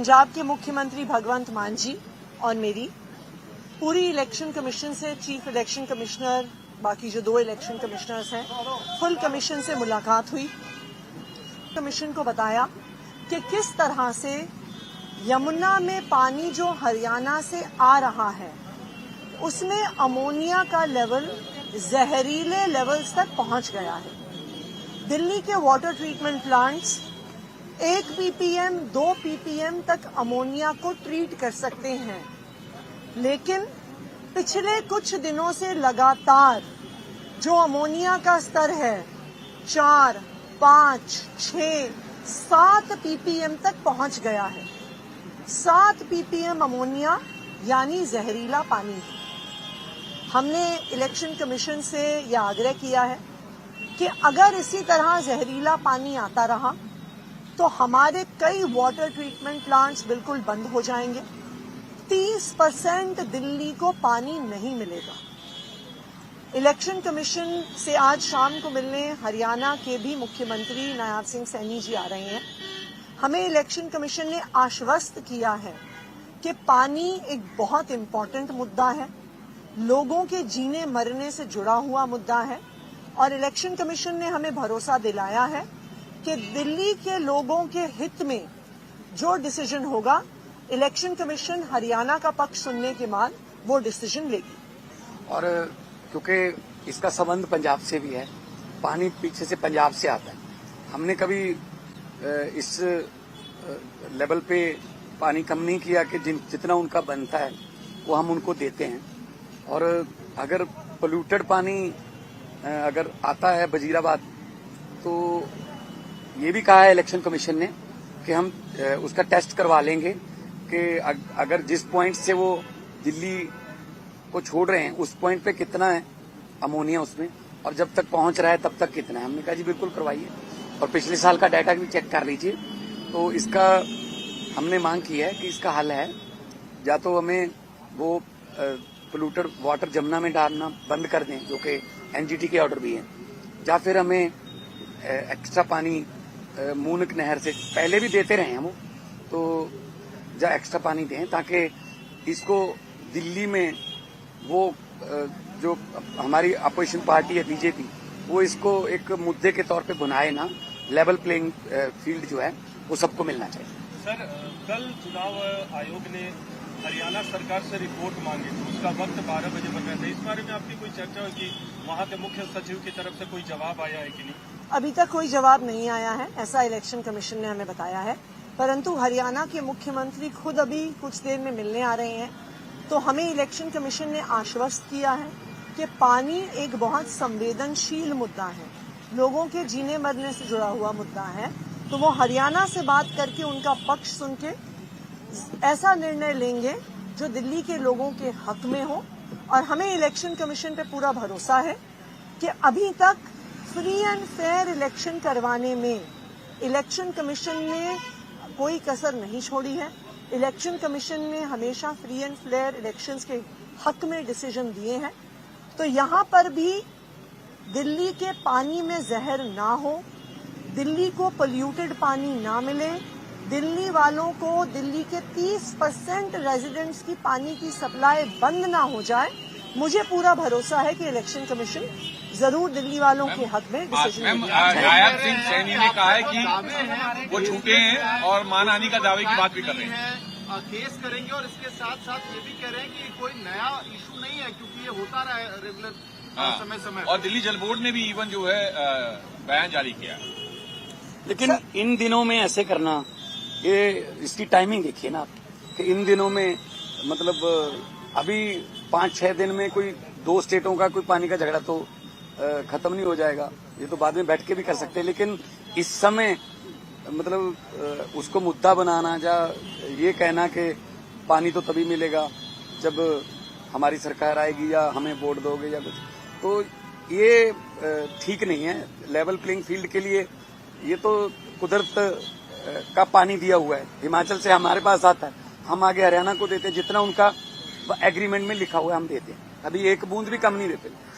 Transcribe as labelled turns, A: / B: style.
A: पंजाब के मुख्यमंत्री भगवंत मान जी और मेरी पूरी इलेक्शन कमीशन से चीफ इलेक्शन कमिश्नर, बाकी जो 2 इलेक्शन कमिश्नर्स हैं, फुल कमीशन से मुलाकात हुई। कमीशन को बताया कि किस तरह से यमुना में पानी जो हरियाणा से आ रहा है उसमें अमोनिया का लेवल जहरीले लेवल्स तक पहुंच गया है। दिल्ली के water treatment plants 1 ppm 2 ppm तक अमोनिया को ट्रीट कर सकते हैं, लेकिन पिछले कुछ दिनों से लगातार जो अमोनिया का स्तर है 4, 5, 6, 7 ppm तक पहुंच गया है। 7 ppm अमोनिया यानी जहरीला पानी। हमने इलेक्शन कमीशन से यह आग्रह किया है कि अगर इसी तरह जहरीला पानी आता रहा तो हमारे कई वाटर ट्रीटमेंट प्लांट्स बिल्कुल बंद हो जाएंगे। 30% दिल्ली को पानी नहीं मिलेगा। इलेक्शन कमीशन से आज शाम को मिलने हरियाणा के भी मुख्यमंत्री नायब सिंह सैनी जी आ रहे हैं। हमें इलेक्शन कमीशन ने आश्वस्त किया है कि पानी एक बहुत इम्पोर्टेंट मुद्दा है, लोगों के जीने मरने से जुड़ा हुआ मुद्दा है, और इलेक्शन कमीशन ने हमें भरोसा दिलाया है कि दिल्ली के लोगों के हित में जो डिसीजन होगा, इलेक्शन कमीशन हरियाणा का पक्ष सुनने के बाद वो डिसीजन लेगी।
B: और क्योंकि इसका संबंध पंजाब से भी है, पानी पीछे से पंजाब से आता है। हमने कभी इस लेवल पे पानी कम नहीं किया कि जितना उनका बनता है वो हम उनको देते हैं। और अगर पोल्यूटेड पानी अगर आता है वजीराबाद, तो ये भी कहा है इलेक्शन कमीशन ने कि हम उसका टेस्ट करवा लेंगे कि अगर जिस पॉइंट से वो दिल्ली को छोड़ रहे हैं उस पॉइंट पे कितना है अमोनिया उसमें, और जब तक पहुंच रहा है तब तक कितना है। हमने कहा जी बिल्कुल करवाइए, और पिछले साल का डाटा भी चेक कर लीजिए। तो इसका हमने मांग की है कि इसका हल है, या तो हमें वो पोल्यूटेड वाटर जमुना में डालना बंद कर दें, जो कि एनजीटी के ऑर्डर भी है, या फिर हमें एक्स्ट्रा पानी मूनक नहर से पहले भी देते रहे हैं वो, तो या एक्स्ट्रा पानी दें ताकि इसको दिल्ली में वो जो हमारी अपोजिशन पार्टी है बीजेपी, वो इसको एक मुद्दे के तौर पे बनाए ना। लेवल प्लेइंग फील्ड जो है वो सबको मिलना चाहिए।
C: सर, कल चुनाव आयोग ने हरियाणा सरकार से रिपोर्ट मांगी, तो उसका वक्त 12 बजे बताया था। इस बारे में आपकी कोई चर्चा हुई कि वहां के मुख्य सचिव की तरफ से कोई जवाब आया है कि नहीं?
A: अभी तक कोई जवाब नहीं आया है, ऐसा इलेक्शन कमीशन ने हमें बताया है। परंतु हरियाणा के मुख्यमंत्री खुद अभी कुछ देर में मिलने आ रहे हैं, तो हमें इलेक्शन कमीशन ने आश्वस्त किया है कि पानी एक बहुत संवेदनशील मुद्दा है, लोगों के जीने मरने से जुड़ा हुआ मुद्दा है। तो वो हरियाणा से बात करके उनका पक्ष सुन के ऐसा निर्णय लेंगे जो दिल्ली के लोगों के हक में हो। और हमें इलेक्शन कमीशन पे पूरा भरोसा है कि अभी तक फ्री एंड फेयर इलेक्शन करवाने में इलेक्शन कमीशन ने कोई कसर नहीं छोड़ी है। इलेक्शन कमीशन ने हमेशा फ्री एंड फेयर इलेक्शंस के हक में डिसीजन दिए हैं। तो यहाँ पर भी दिल्ली के पानी में जहर ना हो, दिल्ली को पोल्यूटेड पानी ना मिले, दिल्ली वालों को दिल्ली के 30% रेजिडेंट्स की पानी की सप्लाई बंद ना हो जाए, मुझे पूरा भरोसा है कि इलेक्शन कमीशन जरूर दिल्ली वालों के हक में डिसीजन लेगा।
D: नायब सिंह सैनी ने कहा है कि वो छूटे हैं और मानहानि का दावे की बात भी कर रहे हैं।
E: केस करेंगे, और इसके साथ साथ ये भी कह रहे हैं कि कोई नया इशू नहीं है, क्योंकि ये होता रहा है रेगुलर समय समय।
D: और दिल्ली जल बोर्ड ने भी इवन जो है बयान जारी किया।
B: लेकिन इन दिनों में ऐसे करना, ये इसकी टाइमिंग देखिए ना आप, कि इन दिनों में मतलब अभी 5-6 दिन में कोई 2 स्टेटों का कोई पानी का झगड़ा तो खत्म नहीं हो जाएगा। ये तो बाद में बैठ के भी कर सकते हैं, लेकिन इस समय मतलब उसको मुद्दा बनाना, या ये कहना कि पानी तो तभी मिलेगा जब हमारी सरकार आएगी या हमें वोट दोगे या कुछ, तो ये ठीक नहीं है। लेवल प्लेइंग फील्ड के लिए ये तो कुदरत का पानी दिया हुआ है, हिमाचल से हमारे पास आता है, हम आगे हरियाणा को देते हैं, जितना उनका एग्रीमेंट में लिखा हुआ है हम देते हैं, अभी एक बूंद भी कम नहीं देते।